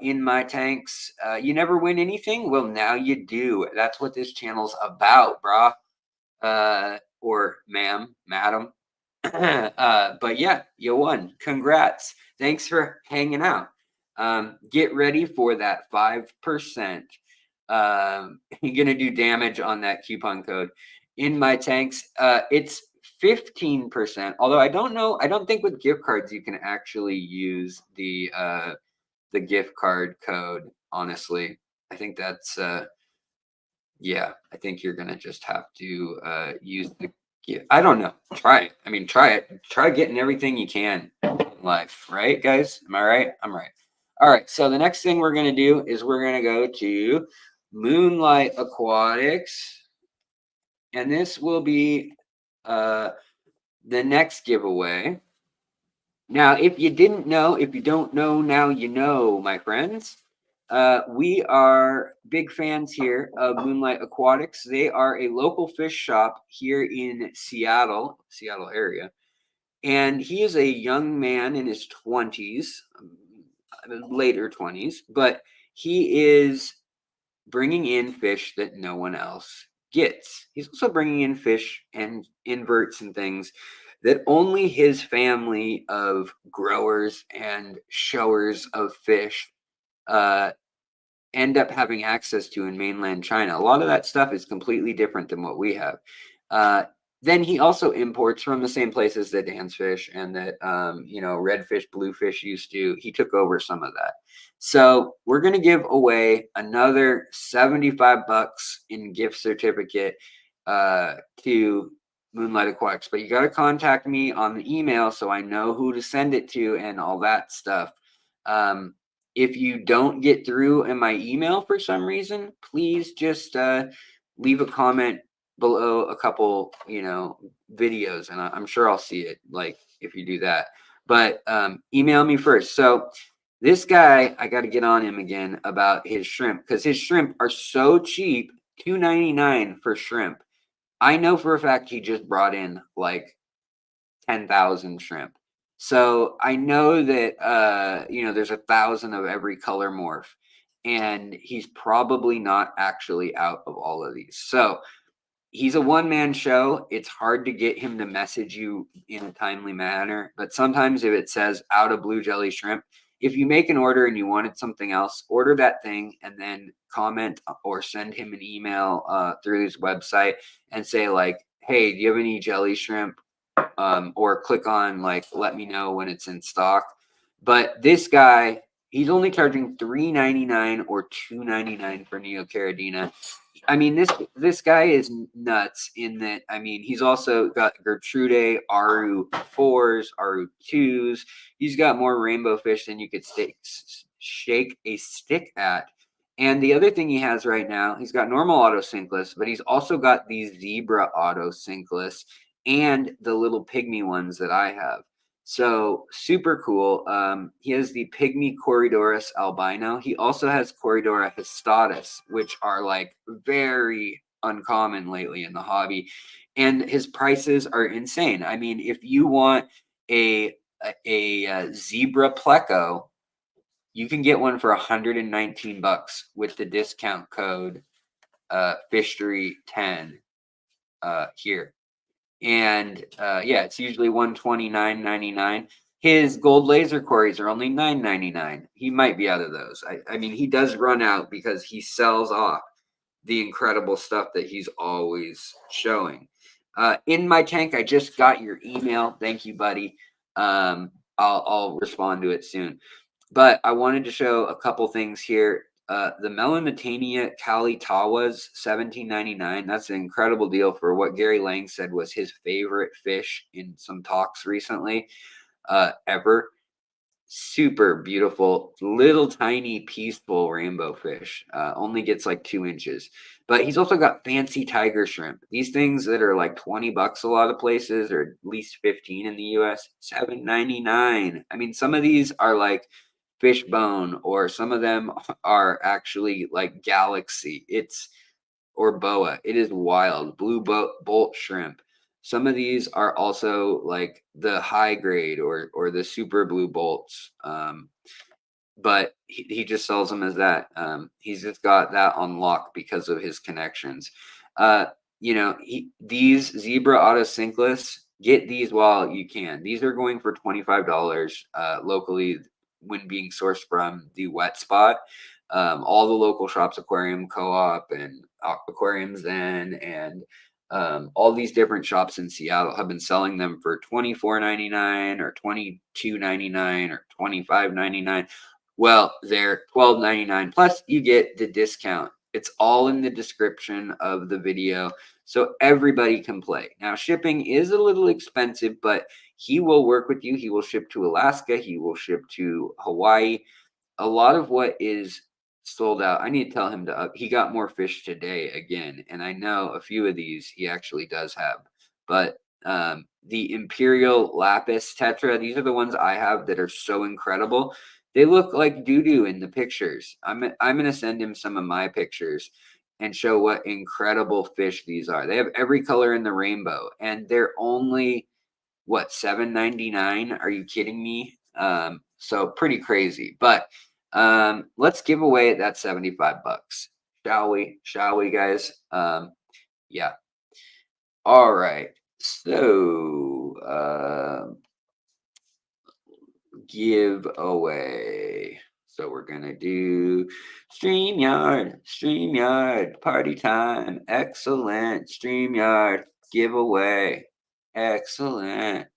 In my tanks, you never win anything. Well, now you do. That's what this channel's about, brah. Or ma'am, madam. But yeah, you won. Congrats. Thanks for hanging out. Get ready for that 5%. You're gonna do damage on that coupon code. In my tanks, it's 15%. Although I don't know, I don't think with gift cards you can actually use the gift card code. Honestly, I think that's yeah. I think you're gonna just have to use the. Yeah, I don't know. Try it. I mean, try it. Try getting everything you can in life, right, guys? Am I right? I'm right. All right. So the next thing we're gonna do is we're gonna go to Moonlight Aquatics, and this will be the next giveaway. Now, if you didn't know, if you don't know, now you know, my friends. We are big fans here of Moonlight Aquatics. They are a local fish shop here in Seattle area. And he is a young man in his 20s, later 20s, but he is bringing in fish that no one else gets. He's also bringing in fish and inverts and things that only his family of growers and showers of fish end up having access to in mainland China. A lot of that stuff is completely different than what we have. Then he also imports from the same places that Dan's Fish and that redfish, bluefish used to. He took over some of that. So we're gonna give away another $75 in gift certificate to Moonlight Aquatics. But you got to contact me on the email so I know who to send it to and all that stuff. If you don't get through in my email for some reason, please just leave a comment below a couple, videos, and I'm sure I'll see it. Like if you do that, but email me first. So this guy, I got to get on him again about his shrimp because his shrimp are so cheap. $2.99 for shrimp. I know for a fact he just brought in like 10,000 shrimp. So I know that there's 1,000 of every color morph, and he's probably not actually out of all of these. So he's a one-man show. It's hard to get him to message you in a timely manner, but sometimes if it says out of blue jelly shrimp, if you make an order and you wanted something else, order that thing and then comment or send him an email through his website and say like, hey, do you have any jelly shrimp? Or click on like, let me know when it's in stock. But this guy, he's only charging $3.99 or $2.99 for Neocaridina. I mean, this guy is nuts in that. I mean, he's also got Gertrude, Aru 4s, Aru 2s. He's got more rainbow fish than you could shake a stick at. And the other thing he has right now, he's got normal autosynchronous, but he's also got these zebra autosynchronous and the little pygmy ones that I have. So super cool. He has the pygmy Corydorus albino. He also has Corydora histatus, which are like very uncommon lately in the hobby. And his prices are insane. I mean, if you want a zebra pleco, you can get one for $119 with the discount code Fishery10 here. And it's usually $129.99. His gold laser quarries are only $9.99. He might be out of those. I mean, he does run out because he sells off the incredible stuff that he's always showing. In my tank, I just got your email. Thank you, buddy. I'll respond to it soon. But I wanted to show a couple things here The Melanitania calitawas, 17.99. That's an incredible deal for what Gary Lang said was his favorite fish in some talks recently, ever. Super beautiful, little tiny peaceful rainbow fish. Only gets like 2 inches. But he's also got fancy tiger shrimp. These things that are like $20 a lot of places, or at least 15 in the US, 7.99. I mean, some of these are like fish bone, or some of them are actually like galaxy. It's or boa. It is wild. Blue bolt shrimp. Some of these are also like the high grade, or the super blue bolts. But he just sells them as that. He's just got that on lock because of his connections. Uh, these zebra autocinkless, get these while you can. These are going for $25 locally when being sourced from the wet spot. All the local shops, Aquarium Co-op and Aquarium Zen, and all these different shops in Seattle have been selling them for $24.99 or $22.99 or $25.99. Well, they're $12.99 plus you get the discount. It's all in the description of the video, so everybody can play. Now, shipping is a little expensive, but he will work with you. He will ship to Alaska. He will ship to Hawaii. A lot of what is sold out, I need to tell him to up. He got more fish today again, and I know a few of these he actually does have. But the Imperial Lapis Tetra, these are the ones I have that are so incredible. They look like doo-doo in the pictures. I'm gonna send him some of my pictures and show what incredible fish these are. They have every color in the rainbow, and they're only what, 7.99? Are you kidding me? So pretty crazy. But let's give away that $75. Shall we, guys? Yeah. All right. So give away. So we're gonna do StreamYard, party time. Excellent. StreamYard giveaway. Excellent.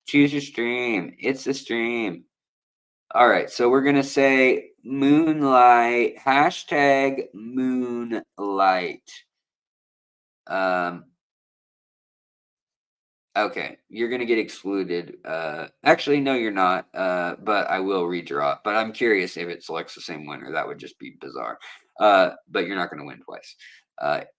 Choose your stream. It's a stream. All right. So we're gonna say Moonlight, hashtag Moonlight. Um, Okay, you're gonna get excluded. Actually, no, you're not. But I will redraw. But I'm curious if it selects the same winner. That would just be bizarre. But you're not gonna win twice.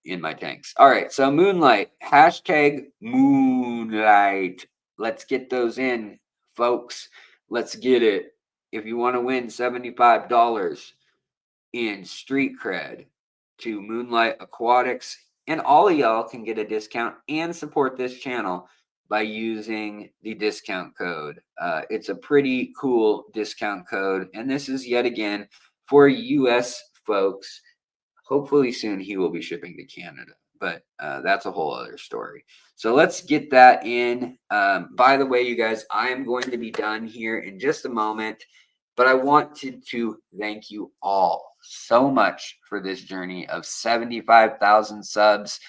In my tanks. All right, so Moonlight, hashtag Moonlight. Let's get those in, folks. Let's get it. If you want to win $75 in street cred to Moonlight Aquatics, and all of y'all can get a discount and support this channel by using the discount code. It's a pretty cool discount code, and this is yet again for US folks. Hopefully soon he will be shipping to Canada, but that's a whole other story. So let's get that in. By the way, you guys, I am going to be done here in just a moment, but I wanted to thank you all so much for this journey of 75,000 subs.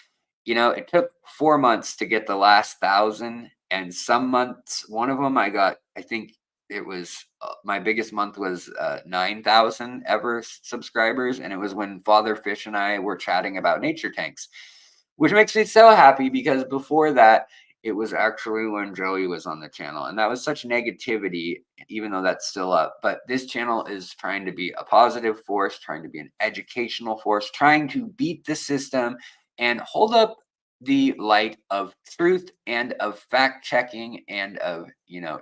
It took 4 months to get the last 1,000, and some months, one of them I got, I think it was my biggest month was 9,000 ever subscribers, and it was when Father Fish and I were chatting about nature tanks, which makes me so happy because before that, it was actually when Joey was on the channel, and that was such negativity, even though that's still up. But this channel is trying to be a positive force, trying to be an educational force, trying to beat the system and hold up the light of truth and of fact checking and of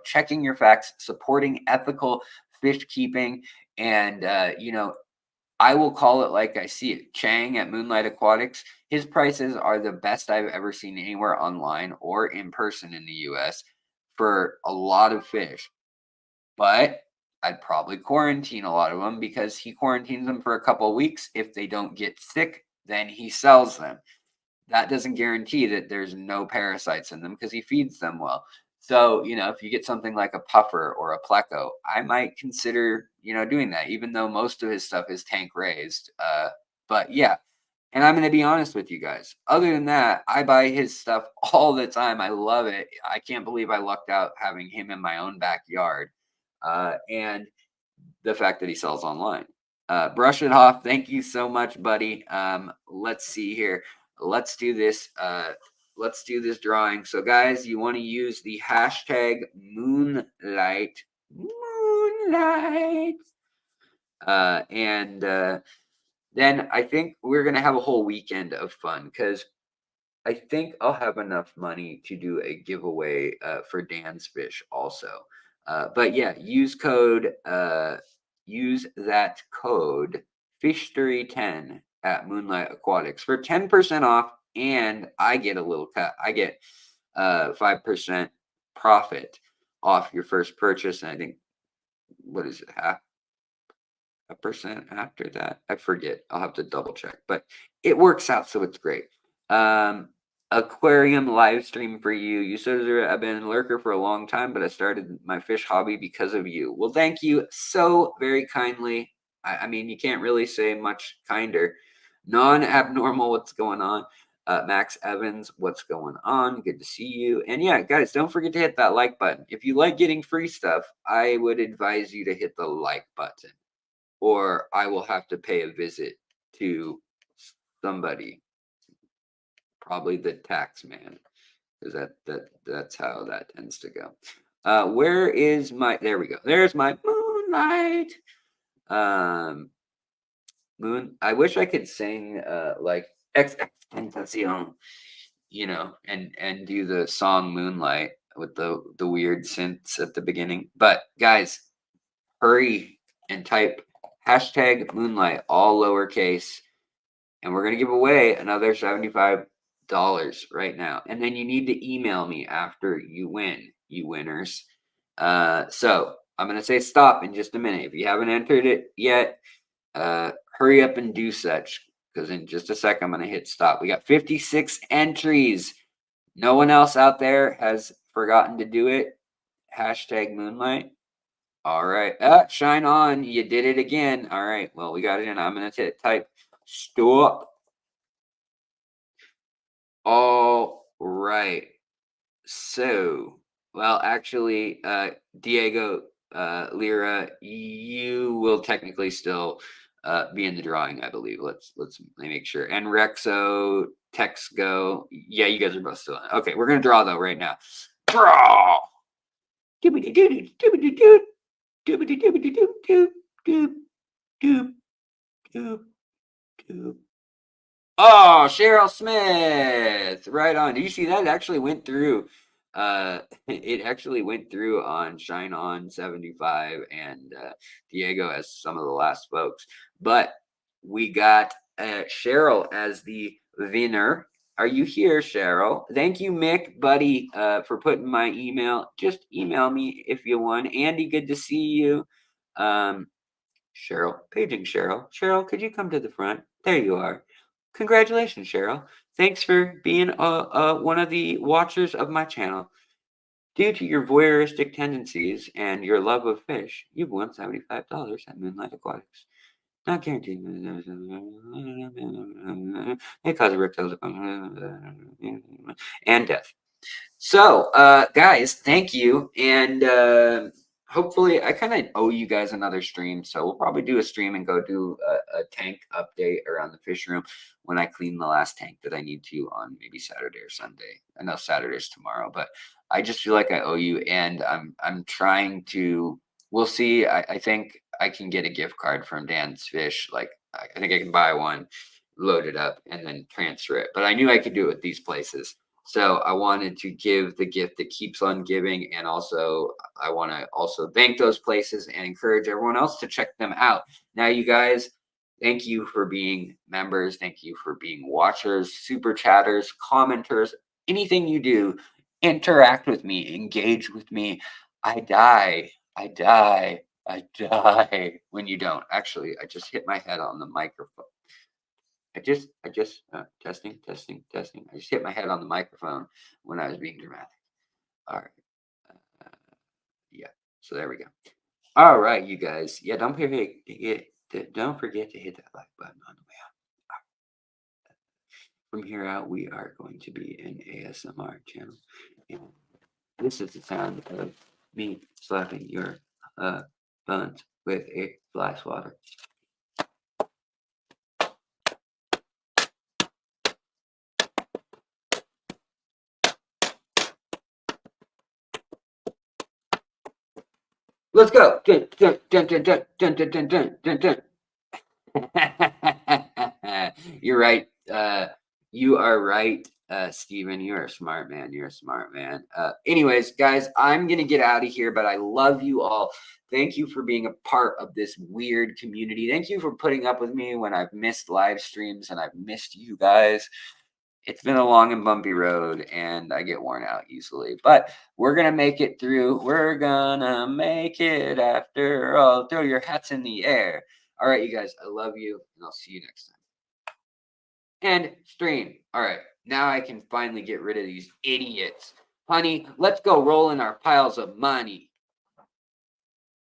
checking your facts, supporting ethical fish keeping. And I will call it like I see it. Chang at Moonlight Aquatics, his prices are the best I've ever seen anywhere online or in person in the US for a lot of fish. But I'd probably quarantine a lot of them because he quarantines them for a couple of weeks. If they don't get sick, then he sells them. That doesn't guarantee that there's no parasites in them because he feeds them well. So, if you get something like a puffer or a pleco, I might consider, doing that, even though most of his stuff is tank raised. But yeah, and I'm going to be honest with you guys. Other than that, I buy his stuff all the time. I love it. I can't believe I lucked out having him in my own backyard. And the fact that he sells online. Brush it off. Thank you so much, buddy. Let's see here. Let's do this. Let's do this drawing. So, guys, you want to use the hashtag Moonlight. Moonlight. And then I think we're gonna have a whole weekend of fun because I think I'll have enough money to do a giveaway for Dan's Fish also. But yeah, use that code Fishery10 at Moonlight Aquatics for 10% off, and I get a little cut. I get 5% profit off your first purchase, and I think what is it, half a percent after that? I forget. I'll have to double check, but it works out, so it's great. Aquarium live stream for you. You said I've been a lurker for a long time, but I started my fish hobby because of you. Well, thank you so very kindly. I mean, you can't really say much kinder. Non-abnormal, what's going on? Max Evans, what's going on? Good to see you. And yeah, guys, don't forget to hit that like button. If you like getting free stuff, I would advise you to hit the like button, or I will have to pay a visit to somebody, probably the tax man, because that's how that tends to go. Where is my? There we go. There's my Moonlight. I wish I could sing like Extentacion, and do the song Moonlight with the weird synths at the beginning. But guys, hurry and type hashtag Moonlight, all lowercase, and we're gonna give away another $75 right now. And then you need to email me after you win, you winners. So I'm gonna say stop in just a minute. If you haven't entered it yet, hurry up and do such, because in just a second I'm gonna hit stop. We got 56 entries. No one else out there has forgotten to do it. Hashtag Moonlight. All right. Shine on. You did it again. All right. Well, we got it in. I'm going to type stop. All right. So, well, actually, Diego Lira, you will technically still be in the drawing, I believe. Let me make sure. And Rexo, Texgo, yeah, you guys are both still in. Okay, we're gonna draw though right now. Draw. Doobity doobity doobity doo. Doobity doobity doo doo doo doo doo doo. Oh, Cheryl Smith. Right on. Do you see that? It actually went through. It actually went through on Shine On 75 and Diego as some of the last folks. But we got Cheryl as the winner. Are you here, Cheryl? Thank you, Mick, buddy, for putting my email. Just email me if you want. Andy, good to see you. Cheryl, paging Cheryl. Cheryl, could you come to the front? There you are. Congratulations, Cheryl. Thanks for being one of the watchers of my channel. Due to your voyeuristic tendencies and your love of fish, you've won $75 at Moonlight Aquatics. Not guaranteed. It causes reptiles and death. So, guys, thank you. And hopefully, I kind of owe you guys another stream. So, we'll probably do a stream and go do a tank update around the fish room when I clean the last tank that I need to on maybe Saturday or Sunday. I know Saturday's tomorrow, but I just feel like I owe you. And I'm trying to, we'll see. I think I can get a gift card from Dan's Fish. Like, I think I can buy one, load it up, and then transfer it. But I knew I could do it with these places. So I wanted to give the gift that keeps on giving, and also I want to also thank those places and encourage everyone else to check them out. Now, you guys, thank you for being members. Thank you for being watchers, super chatters, commenters, anything you do. Interact with me, engage with me. I die when you don't. Actually, I just hit my head on the microphone. I just testing. I just hit my head on the microphone when I was being dramatic. All right. Yeah. So there we go. All right, you guys. Yeah, don't forget to hit that like button on the way out. From here out, we are going to be an ASMR channel. And this is the sound of me slapping your buns with a fly swatter. Let's go. Dun, dun, dun, dun, dun, dun, dun, dun, dun, dun, dun. You're right. You are right, Steven. You're a smart man. You're a smart man. Anyways, guys, I'm going to get out of here, but I love you all. Thank you for being a part of this weird community. Thank you for putting up with me when I've missed live streams and I've missed you guys. It's been a long and bumpy road and I get worn out easily, but we're going to make it through. We're going to make it after all. Throw your hats in the air. All right, you guys, I love you and I'll see you next time. And stream. All right, now I can finally get rid of these idiots. Honey, let's go roll in our piles of money.